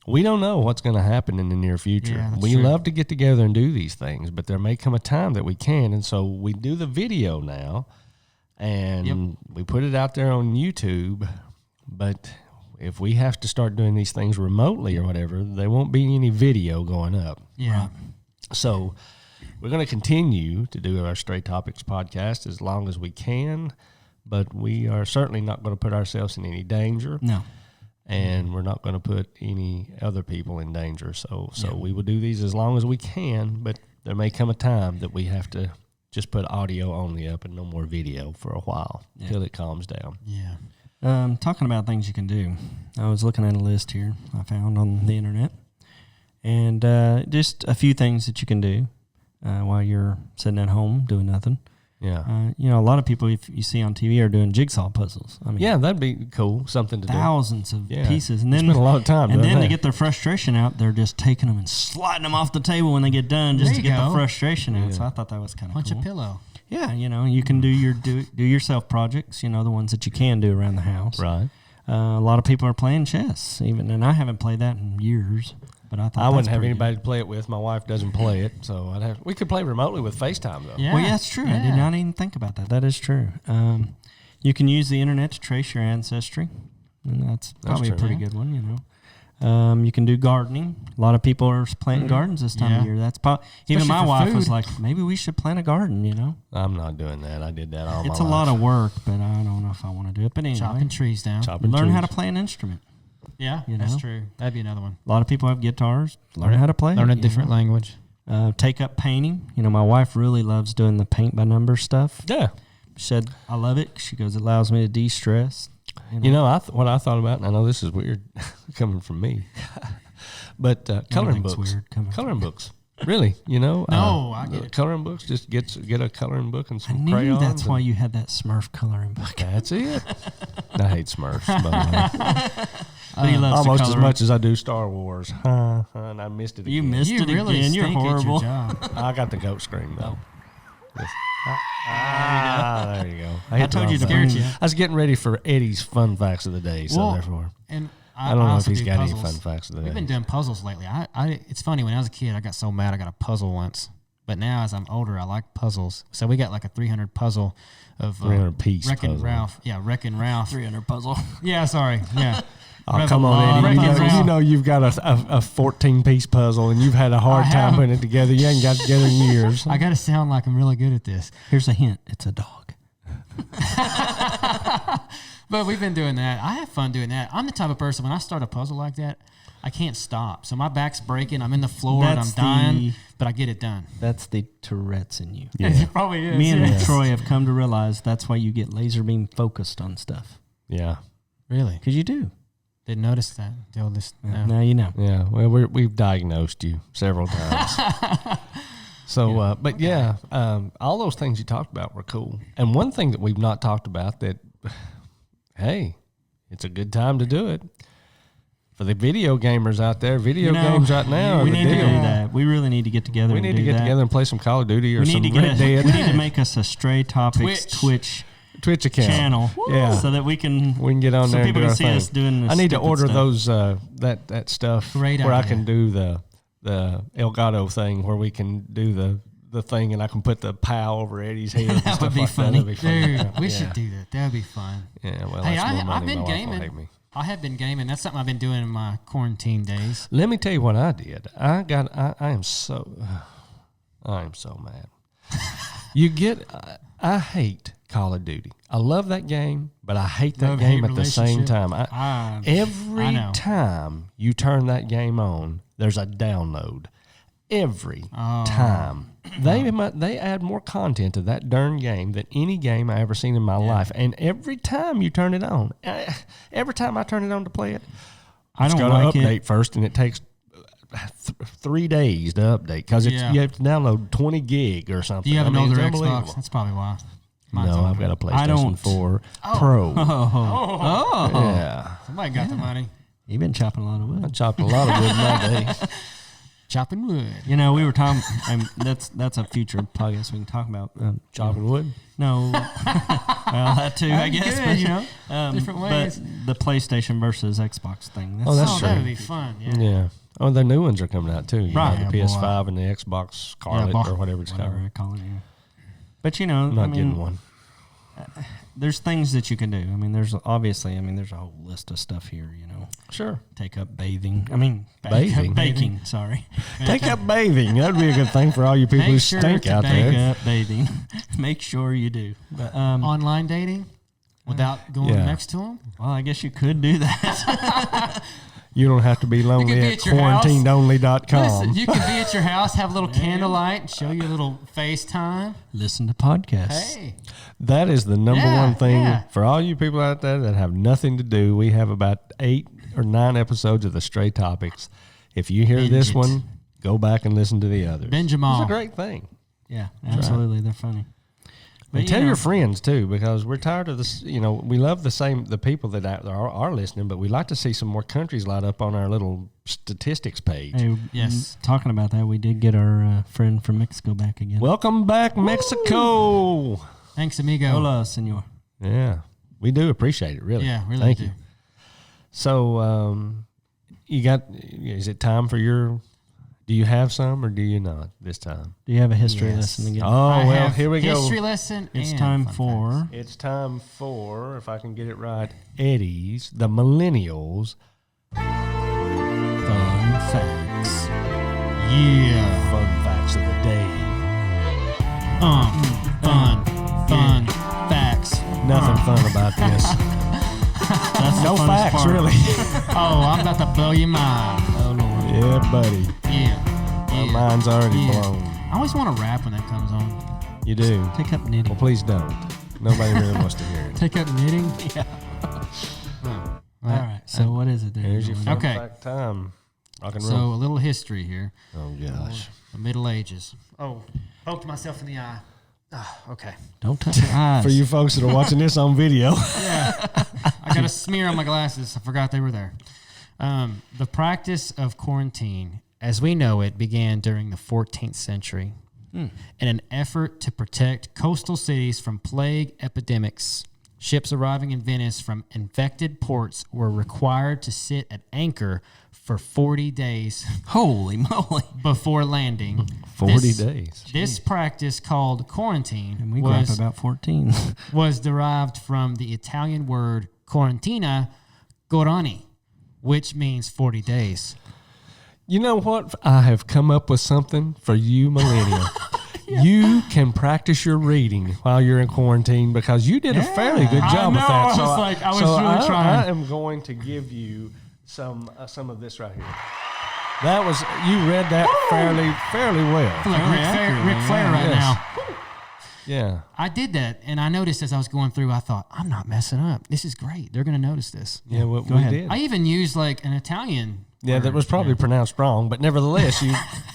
we don't know what's going to happen in the near future. Yeah, that's We true. love to get together and do these things, but there may come a time that we can, and so we do the video now, and we put it out there on YouTube. But if we have to start doing these things remotely or whatever, there won't be any video going up. Yeah. So we're going to continue to do our Straight Topics podcast as long as we can, but we are certainly not going to put ourselves in any danger, No. and we're not going to put any other people in danger. So we will do these as long as we can, but there may come a time that we have to just put audio only up and no more video for a while till it calms down. Yeah. Talking about things you can do, I was looking at a list here I found on the internet, and just a few things that you can do while you're sitting at home doing nothing. Yeah. You know, a lot of people you see on TV are doing jigsaw puzzles. I mean, Yeah, that'd be cool, something to do. thousands of Yeah. pieces, and You then spend a lot of time and doing then that. to get their frustration out, they're just taking them and sliding them off the table when they get done, just There to you get the go. frustration out. So I thought that was kind of Punch cool. a pillow. Yeah, you know, you can do yourself projects. You know, the ones that you can do around the house. Right. A lot of people are playing chess, even, and I haven't played that in years. But I thought I wouldn't that's have pretty anybody to play it with. My wife doesn't play it, so we could play remotely with FaceTime though. Yeah. Well, yeah, that's true. I did not even think about that. That is true. You can use the internet to trace your ancestry, and that's probably true, a pretty yeah. good one, you know. You can do gardening. A lot of people are planting gardens this time of Yeah. year. That's even Especially my for wife was food. like, maybe we should plant a garden, you know. I'm not doing that. I did that all my It's a life. lot of work, but I don't know if I want to do it. But anyway, Chopping trees down. Chopping learn how to trees. play an instrument. Yeah, You that's know? true. That'd be another one. A lot of people have guitars. Learn how to play. Learn it, a you different know. language. Take up painting. You know, my wife really loves doing the paint by number stuff. Yeah. She said, I love it. She goes, it allows me to de-stress. You know, what I thought about, and I know this is weird coming from me, but coloring Everything's books. weird coming from Coloring books. Really, you know? No, I get it. Coloring books, just get a coloring book and I some knew crayons. that's and why you had that Smurf coloring book. That's it. I hate Smurfs, by the way. But he loves to Almost as color. much as I do Star Wars. And I missed it again. You missed You it really again. You're stink horrible. at your job. I got the goat scream, though. Yes. There you go. I hit the told wrong you to button. bring you. I was getting ready for Eddie's fun facts of the day, so Well, therefore. And I don't know if also he's do got puzzles. any fun facts of the We've day. been doing puzzles lately. It's funny, when I was a kid, I got so mad I got a puzzle once. But now, as I'm older, I like puzzles. So we got like a 300 puzzle of 300 piece Wreck-It puzzle. Ralph. Yeah, Wreck-It Ralph. 300 puzzle. Yeah, sorry. Yeah. Oh, come on, Eddie. Wreck-It Ralph. You know you've got a 14-piece puzzle, and you've had a hard I time have. putting it together. You ain't got it together in years. I got to sound like I'm really good at this. Here's a hint. It's a dog. But we've been doing that. I have fun doing that. I'm the type of person, when I start a puzzle like that, I can't stop. So my back's breaking. I'm in the floor and I'm That's dying, the- but I get it done. That's the Tourette's in you. It probably is. Me and yes. Troy have come to realize that's why you get laser beam focused on stuff. Yeah. Really? Because you do. Didn't notice that until this. No. Now you know. Yeah. Well, we've diagnosed you several times. So, but yeah, all those things you talked about were cool. And one thing that we've not talked about that, hey, it's a good time to do it. For the video gamers out there, video games right now are we the need to deal. do that. We really need to get together. We and need do to get that. together and play some Call of Duty or We some need to Red get. We Dead. need to make us a Stray Topics Twitch Twitch account. channel, Yeah. so that we can get on so there and people do can our see thing. us doing. This I need to stupid order stuff. those that stuff Great where I idea. can do the Elgato thing where we can do the thing and I can put the POW over Eddie's head. and stuff would be like funny. That. That'd be funny. Dude, we Yeah. should do that. That would be fun. Yeah, well, Hey, that's more money. I've been My wife will gaming. hate me. I have been gaming. That's something I've been doing in my quarantine days. Let me tell you what I did. I am so mad. I hate Call of Duty. I love that game, but I hate that Love-hate game at the same relationship. time. I Every know. time you turn that game on, there's a download. Every Oh. time. They add more content to that darn game than any game I ever seen in my life. And every time you turn it on, every time I turn it on to play it, I it's don't got like to update it. first, and it takes 3 days to update because Yeah. you have to download 20 gig or something. Do you have I an mean, older it's unbelievable. Xbox? That's probably why. Mine's No, older. I've got a I PlayStation don't. 4 Pro. Oh, Yeah, Somebody got the money. you've been chopping a lot of I wood. chopped a lot of wood in my day. Chopping wood. You know, we were talking. That's a future podcast we can talk about. Chopping wood. No, well, that too, I guess. good, But you know, different ways. But the PlayStation versus Xbox thing. Oh, that's Oh, true. that would be fun. Yeah. Yeah. Oh, the new ones are coming out too. You Right. know, the Yeah, boy. PS5 and the Xbox Scarlet boy. or whatever it's whatever called. I call it. Yeah. But you know, I'm not I mean, getting one. there's things that you can do. I mean, there's a whole list of stuff here. You know, Sure. take up bathing. I mean, Bathing? baking. Sorry, Take up bathing. That'd be a good thing for all you people Make who sure stink to out bake there. take up bathing. Make sure you do. But Online dating without going Yeah. next to them. well, I guess you could do that. You don't have to be lonely be at at your house. quarantinedonly.com. Listen, you can be at your house, have a little candlelight, and show you a little FaceTime. Listen to podcasts. Hey, That is the number Yeah, one thing yeah. for all you people out there that have nothing to do. We have about 8 or 9 episodes of the Stray Topics. If you hear Binge this it. one, go back and listen to the others. Binge 'em all. It's a great thing. Yeah, absolutely. They're funny. And you tell know- your friends too, because we're tired of this. You know, we love the people that are listening, but we like to see some more countries light up on our little statistics page. Hey, Yes. Talking about that, we did get our friend from Mexico back again. Welcome back, Mexico. thanks, amigo. Hola, senor. Yeah, we do appreciate it, really. Yeah, really Thank do. you. So, You got? Is it time for your? Do you have some or do you not this time? Do you have a history Yes. lesson again? Oh I well, have here we go. history lesson. It's and time fun for facts. It's time for, if I can get it right, Eddie's, the Millennials fun facts. Yeah. Fun Facts of the Day. Fun facts. Nothing fun about this. That's No the funnest facts, part. really. Oh, I'm about to blow your mind. Oh Lord. Yeah, buddy. Yeah. My Yeah. mind's already Yeah. blown. I always want to rap when that comes on. You do. Take up knitting. Well, please don't. Nobody really wants to hear it. Take up knitting. Yeah. Oh, All right. So what is it there? Here's your fun Okay. fact time. Rock and So roll. a little history here. Oh gosh. The Middle Ages. Oh, poked myself in the eye. Ah, okay. Don't touch your eyes. For you folks that are watching this on video, Yeah. I got a smear on my glasses. I forgot they were there. The practice of quarantine, as we know it, began during the 14th century in an effort to protect coastal cities from plague epidemics. Ships arriving in Venice from infected ports were required to sit at anchor for 40 days Holy moly! before landing. 40 days. This practice, called quarantine, And we grew up was about 14. was derived from the Italian word quarantina, gorani, which means 40 days. You know what? I have come up with something for you, millennial. You can practice your reading while you're in quarantine because you did a fairly good I job with know, that. I was really trying. I am going to give you some of this right here. That was you read that fairly well. I feel like Very Ric Flair right Yes. now. Yeah. I did that, and I noticed as I was going through, I thought, I'm not messing up. This is great. They're going to notice this. Yeah, what Go we ahead. did. I even used like an Italian. Yeah, that word. was probably pronounced wrong, but nevertheless, you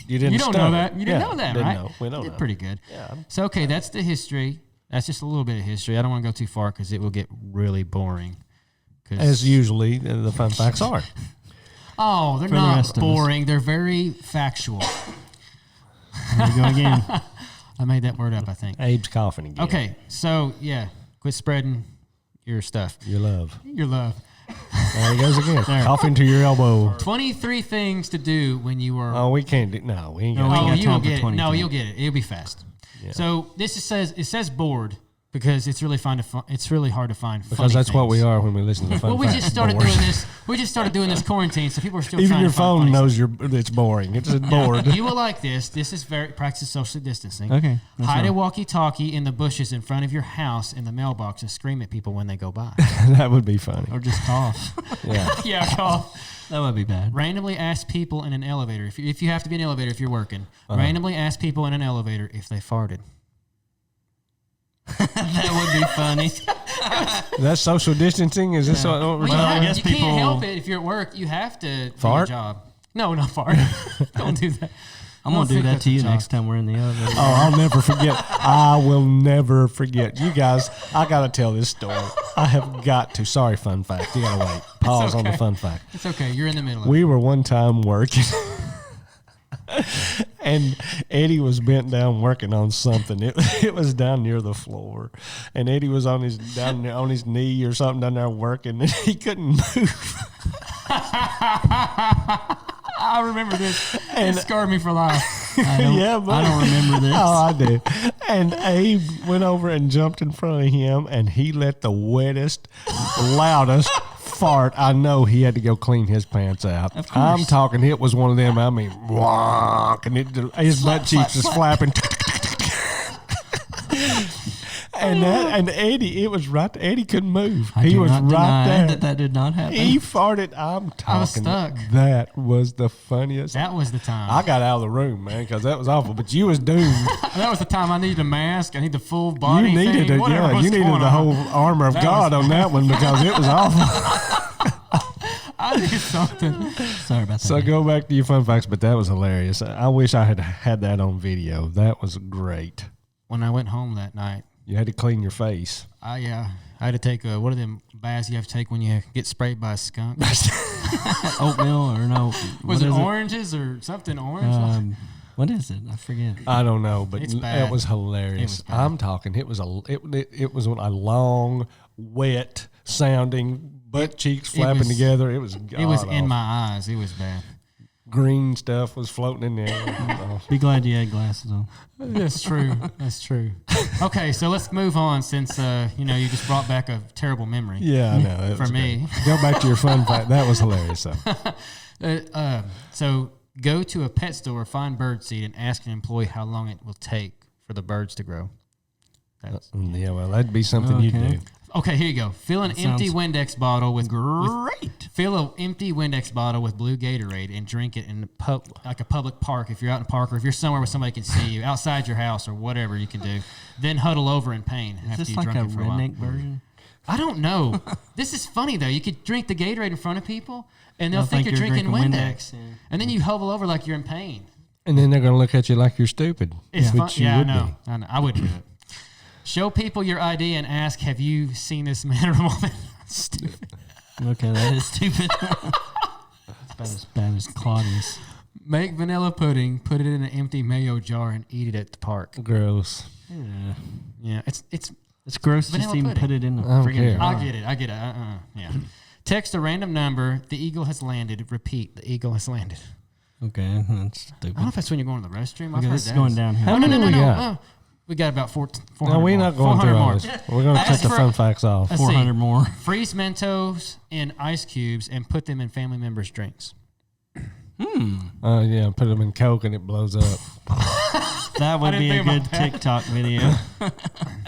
didn't. You don't stutter. know that. You didn't Yeah, know that, didn't right? know. We don't You did know. pretty good. Yeah. So, okay, that's the history. That's just a little bit of history. I don't want to go too far because it will get really boring. 'Cause- As usually, the fun facts are. Oh, they're For the not rest of us. boring. They're very factual. There you go again. I made that word up, I think. Abe's coughing again. Okay, so yeah, quit spreading your stuff. Your love. Your love. There he goes again. Coughing to your elbow. 23 things to do when you are. Oh, we can't do. No, we ain't No, got. we Oh, got you'll time for get it. 22. No, you'll get it. It'll be fast. So this says bored because it's really it's really hard to find. Because funny that's what we things. are when we listen to fun Well, we facts. just started Bored. doing this. We just started doing this quarantine, so people are still Even trying your to find phone funny knows it's boring. It's bored. You will like this. This is very practice social distancing. Okay, that's Hide a fine. walkie-talkie in the bushes in front of your house in the mailbox and scream at people when they go by. That would be funny. Or just cough. Yeah. Yeah, cough. That would be bad. Randomly ask people in an elevator if you have to be in an elevator if you're working. Randomly ask people in an elevator if they farted. That would be funny. That's social distancing. Is this what we're Well, talking I about? guess you people- can't help it if you're at work. You have to Fart? do your job. No, not fart. Don't do that. I'm going to do think that that's to a you job. next time we're in the elevator. Oh, I'll never forget. I will never forget. You guys, I got to tell this story. I have got to. Sorry, fun fact. You got to wait. Pause on the okay. fun fact. It's okay. You're in the middle of it. We were one time working, and Eddie was bent down working on something. It was down near the floor, and Eddie was on his knee or something down there working, and he couldn't move. I remember this. It scarred me for life. Yeah, but I don't remember this. Oh, I do. And Abe went over and jumped in front of him, and he let the wettest, loudest fart. I know he had to go clean his pants out. Of course. I'm talking. It was one of them. I mean, wonk, and his butt cheeks was flapping. And Eddie, it was right. Eddie couldn't move. I He do was not right deny there. that did not happen. He farted. I'm talking. I was stuck. That was the funniest. That was the time. I got out of the room, man, because that was awful. But you was doomed. That was the time I needed a mask. I need the full body. You needed thing, it, whatever yeah. was You needed going the on. whole armor of That God was- on that one because it was awful. I did something. Sorry about that. So go back to your fun facts, but that was hilarious. I wish I had that on video. That was great. When I went home that night, You had to clean your face. I had to take one of them baths you have to take when you get sprayed by a skunk. Oatmeal or no? Was what it is oranges or something orange? What is it? I forget. I don't know, but It's it bad. was hilarious. It was bad. I'm talking. It was a long, wet sounding butt cheeks flapping was- together. It was It was in god-awful. my eyes. It was bad. Green stuff was floating in the air. Be glad you had glasses on. That's true. That's true. Okay, so let's move on since you just brought back a terrible memory Yeah, I know. It for was me. great. Go back to your fun fact. That was hilarious, though. So go to a pet store, find birdseed, and ask an employee how long it will take for the birds to grow. That's, Yeah, well, that'd be something you'd Okay. do. okay, here you go. Fill an empty sounds Windex bottle with Great. fill an empty Windex bottle with blue Gatorade and drink it in like a public park. If you're out in a park, or if you're somewhere where somebody can see you, outside your house, or whatever you can do, then huddle over in pain Is after this you like a drunk it for a while. redneck version? I don't know. This is funny though. You could drink the Gatorade in front of people, and they'll They'll think think you're you're drinking drinking Windex, Windex, yeah. and then you huddle over like you're in pain. And then they're going to look at you like you're stupid. It's fun. which you Yeah, I would know. I know. I would do it. Show people your ID and ask, "Have you seen this man or woman?" Stupid. Okay, that is stupid. It's about as bad as Claudius. Make vanilla pudding, put it in an empty mayo jar, and eat it at the park. be. Gross. Yeah. Yeah, it's. It's gross Vanilla just to even pudding. put it in the I don't friggin' care. jar. I get it. Yeah. Text a random number. The eagle has landed. Repeat. The eagle has landed. Okay, that's I don't know stupid. if that's when you're going to the restroom. I've Okay, heard this is that. going downhill. Oh, no. many we got? Oh, we got about 400 No, we're more. not going 400 through all more. this. We're going to Ask cut the for- fun facts off. Let's see. 400 more. Freeze Mentos in ice cubes and put them in family members' drinks. Yeah, put them in Coke and it blows up. That would didn't be a think about good that. TikTok video.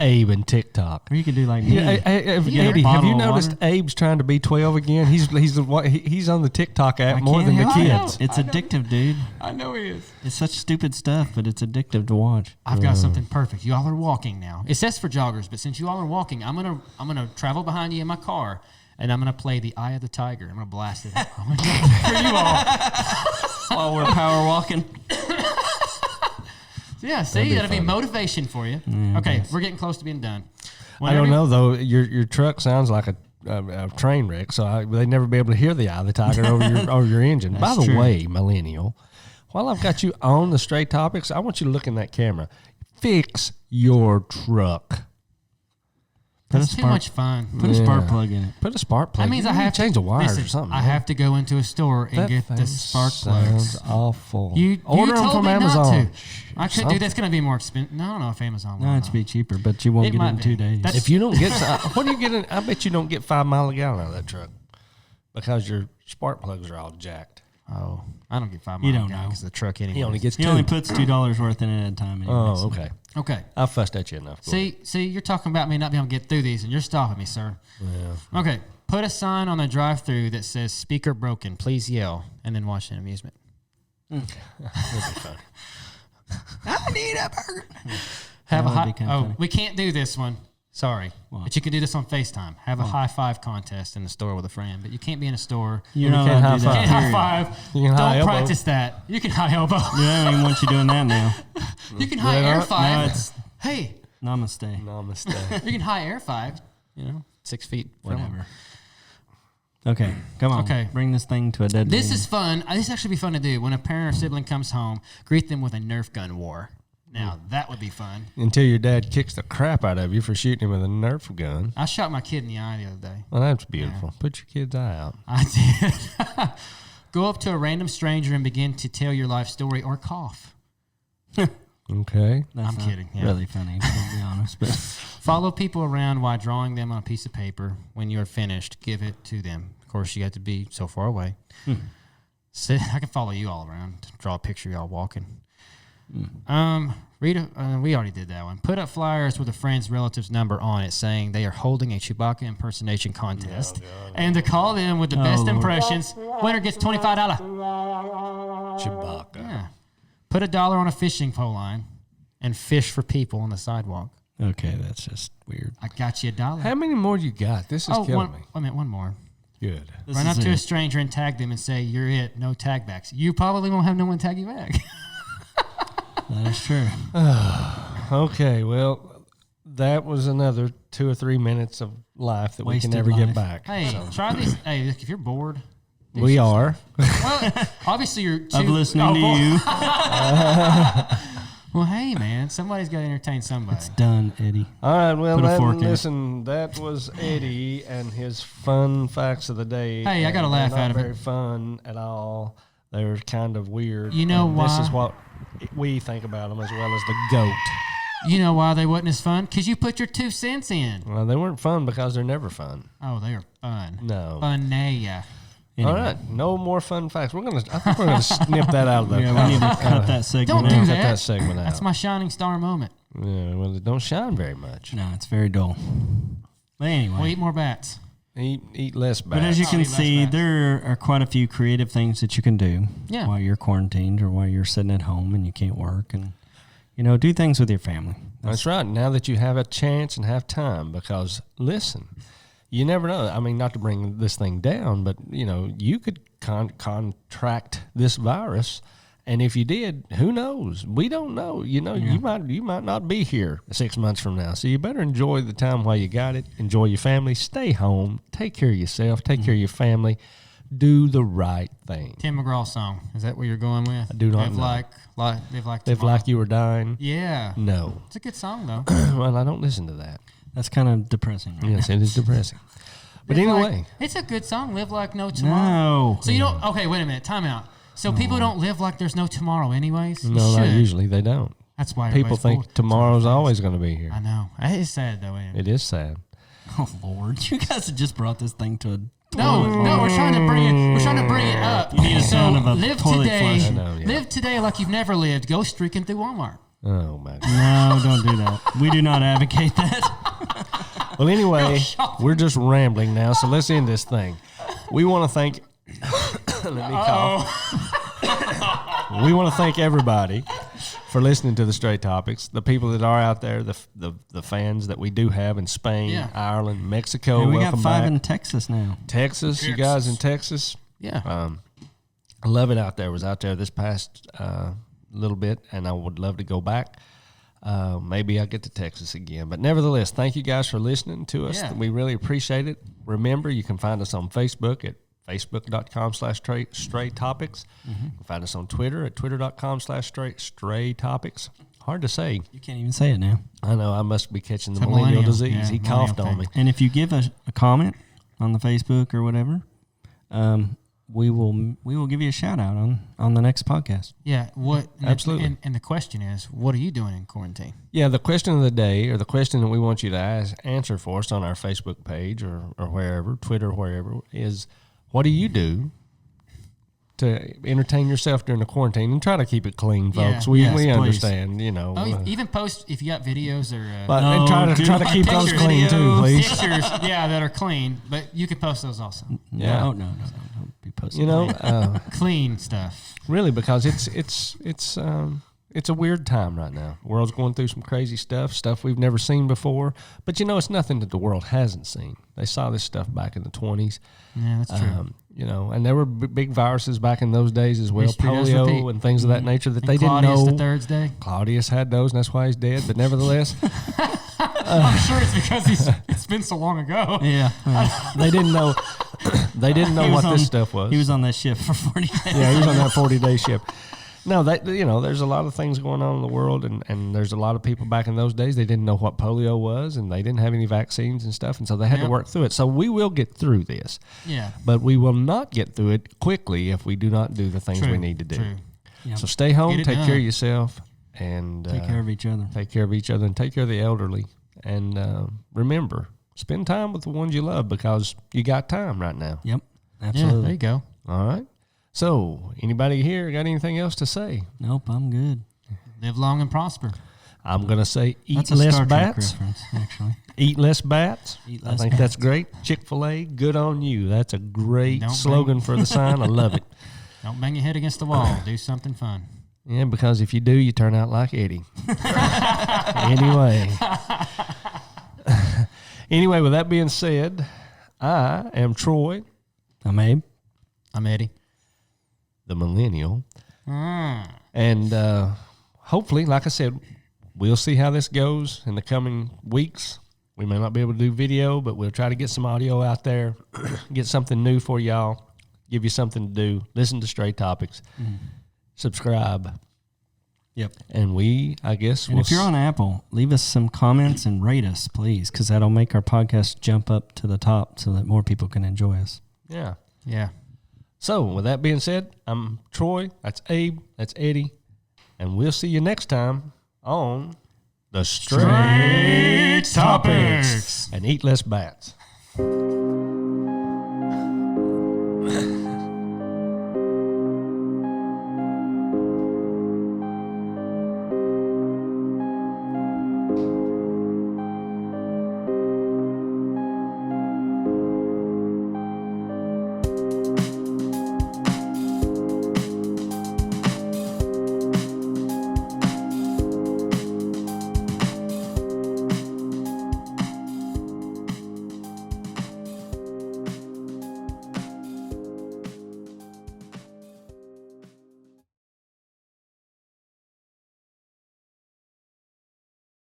Abe and TikTok. Or you could do like me. Yeah, get a Eddie, have bottle you of noticed water. Abe's trying to be 12 again? He's on the TikTok app more than the can't help kids. it. It's addictive, dude. I know he is. It's such stupid stuff, but it's addictive to watch. I've got something perfect. You all are walking now. It says for joggers, but since you all are walking, I'm gonna travel behind you in my car, and I'm gonna play the Eye of the Tiger. I'm gonna blast it for you all. While we're power walking. Yeah, see, that'll be motivation for you. Okay, we're getting close to being done. I don't know though. Your truck sounds like a train wreck, so they'd never be able to hear the Eye of the Tiger over your engine. By That's the true. way, millennial, while I've got you on the Stray Topics, I want you to look in that camera. Fix your truck. Put a That's too spark, much fun. put a spark Yeah. plug in it. Put a spark plug. That means You I need have to change the wires listen, or something. I man. have to go into a store and That get the thing spark sounds plugs. awful. You Order them told from me Amazon. Not to. I could do that's going to be more expensive. No, I don't know if Amazon. will No, or it's not. be cheaper, but you won't It get it might in be. 2 days. That's- If you don't get, what are you getting? I bet you don't get 5 miles a gallon out of that truck because your spark plugs are all jacked. Oh, I don't get 5 You miles don't know. because the truck anyway. He only gets he 2. only puts $2 worth in it at a time. Anyways. Oh, okay. Okay. I fussed at you enough. Go ahead. See, you're talking about me not being able to get through these, and you're stopping me, sir. Yeah. Okay. Put a sign on the drive-through that says "Speaker broken. Please yell," and then watch an amusement. That'd be fun. I need a burger. That Have a would high. be kinda Oh, funny. we can't do this one. Sorry, What? but you can do this on FaceTime. Have a high five contest in the store with a friend, but you can't be in a store. You're not can't allowed to do high that. Can't high period. five. You can high Don't elbow. practice that. You can high elbow. Yeah, I don't even want you doing that now. You can high Yeah, air no, five. it's- Hey, Namaste. Namaste. you can high air five. 6 feet. from him. Whatever. Okay, come on. Okay. Bring this thing to a dead This end. is fun. This actually be fun to do. When a parent or sibling comes home, greet them with a Nerf gun war. Now that would be fun. Until your dad kicks the crap out of you for shooting him with a Nerf gun. I shot my kid in the eye the other day. Well, that's beautiful. Put your kid's eye out. I did. Go up to a random stranger and begin to tell your life story or cough. Okay. That's I'm not kidding, yeah. Really funny, to be honest. But Follow people around while drawing them on a piece of paper. When you're finished, give it to them. Of course, you have to be so far away. Sit, I can follow you all around. Draw a picture of y'all walking. We already did that one. Put up flyers with a friend's relative's number on it, saying they are holding a Chewbacca impersonation contest, and to call them with the best Lord. impressions. Winner gets $25. Chewbacca. Yeah. Put $1 on a fishing pole line, and fish for people on the sidewalk. okay, that's just weird. I got you $1. How many more you got? This is killing me. One more. Good. This Run is up to a it. stranger and tag them and say, "You're it. No tag backs." You probably won't have no one tag you back. That is true. Okay, well, that was another 2 or 3 minutes of life that we Wasted can never get life. back. Hey, try these. Hey, look, if you're bored, We are. well, obviously you're too. Of listening to boy. you. Well, hey, man, somebody's got to entertain somebody. It's done, Eddie. All right, well, Put a fork in it. listen, that was Eddie and his fun facts of the day. Hey, I got a And laugh they're out not of it. very fun at all. They're kind of weird. You know and This why? is what we think about them as well as the GOAT. You know why they wasn't as fun? Because you put your 2 cents in. Well, they weren't fun because they're never fun. Oh, they are fun. No. Funaya. Anyway. All right, no more fun facts. I think we're gonna snip that out of the. Yeah, we need to cut that segment Don't out. do Cut that. that segment out. That's my shining star moment. Yeah, well, it don't shine very much. No, it's very dull. But anyway. We'll eat more bats. Eat less bad. But as you I'll can eat less see, bats. there are quite a few creative things that you can do Yeah. while you're quarantined or while you're sitting at home and you can't work, and do things with your family. That's right. Now that you have a chance and have time, because listen, you never know. I mean, not to bring this thing down, but you could contract this virus, and if you did, who knows? We don't know. You might not be here 6 months from now. So you better enjoy the time while you got it. Enjoy your family. Stay home. Take care of yourself. Take care of your family. Do the right thing. Tim McGraw song. Is that what you're going with? I do not live know. Live like Live tomorrow. like you were dying. Yeah. No. It's a good song, though. Well, I don't listen to that. That's kind of depressing. Right? Yes, it is depressing. But Live anyway. like- it's a good song. Live like no tomorrow. No. So you don't. Okay, wait a minute. Time out. So people don't live like there's no tomorrow, anyways. You No, not should. usually. They don't. That's why People everybody's think bored. tomorrow's always going to be here. I know. It's sad though. Ain't it? It is sad. Oh, Lord. You guys have just brought this thing to a... No, we're trying to bring it. We're trying to bring it up. You need a so sound of a live toilet today. flush. I know, yeah. Live today like you've never lived. Go streaking through Walmart. Oh, man. No, don't do that. We do not advocate that. Well, anyway, we're just rambling now, so let's end this thing. We want to thank... Let me cough. We want to thank everybody for listening to the Straight Topics. The people that are out there, the fans that we do have in Spain, Yeah. Ireland, Mexico. Hey, we got welcome 5 back. in Texas now. Texas, you guys in Texas. Yeah. I love it out there. Was out there this past little bit, and I would love to go back. Maybe I'll get to Texas again. But nevertheless, thank you guys for listening to us. Yeah. We really appreciate it. Remember, you can find us on Facebook at facebook.com/stray topics. You can find us on Twitter at twitter.com/stray topics. Hard to say. You can't even say it now. I know I must be catching the It's a millennial millennial. disease. Yeah, He coughed millennial on me. thing. And if you give a comment on the Facebook or whatever, we will give you a shout out on the next podcast. Yeah. What? Absolutely. And the question is, what are you doing in quarantine? Yeah, the question of the day, or the question that we want you to answer for us on our Facebook page or wherever, Twitter, wherever, is what do you do to entertain yourself during the quarantine? And try to keep it clean, Yeah, folks. We yes, please. understand, Oh, even post if you got videos or but No, and try to dude, keep those pictures, clean too, videos, please. pictures, yeah, that are clean. But you can post those also. Yeah. No, don't be posting. You know, Clean stuff. really, because it's a weird time right now. The world's going through some crazy stuff we've never seen before. But it's nothing that the world hasn't seen. They saw this stuff back in the 20s. Yeah, that's true. And there were big viruses back in those days as well, History does repeat. polio and things of that nature that And they didn't Claudius know. the Third's day. Claudius had those, and that's why he's dead. But nevertheless, I'm sure it's because it's been so long ago. Yeah. they didn't know. They didn't know He was what this on- stuff was. He was on that ship for 40 days. Yeah, he was on that 40-day ship. No, there's a lot of things going on in the world, and there's a lot of people back in those days, they didn't know what polio was, and they didn't have any vaccines and stuff, and so they had to Yep. work through it. So we will get through this, Yeah. but we will not get through it quickly if we do not do the things we True, need to do. True. Yep. So stay home, Get it take done. care of yourself, and Take care of each other. take care of each other, and take care of the elderly. And remember, spend time with the ones you love because you got time right now. Yep. Yeah, Absolutely. there you go. All right? So, anybody here got anything else to say? Nope, I'm good. Live long and prosper. I'm going to say eat That's a less Star Trek bats. reference, actually. Eat less bats. Eat I less think that's great. Chick-fil-A, good on you. That's a great Don't slogan for the sign. I love it. Don't bang your head against the wall. Do something fun. Yeah, because if you do, you turn out like Eddie. Anyway. Anyway, with that being said, I am Troy, I'm Abe. I'm Eddie. the millennial. And hopefully, like I said, we'll see how this goes in the coming weeks. We may not be able to do video, but we'll try to get some audio out there, get something new for y'all, give you something to do, listen to Stray Topics, subscribe, Yep. And I guess, And if you're on Apple, leave us some comments and rate us, please, because that'll make our podcast jump up to the top so that more people can enjoy us. Yeah. Yeah. So, with that being said, I'm Troy. That's Abe. That's Eddie. And we'll see you next time on The Straight Topics. And eat less bats.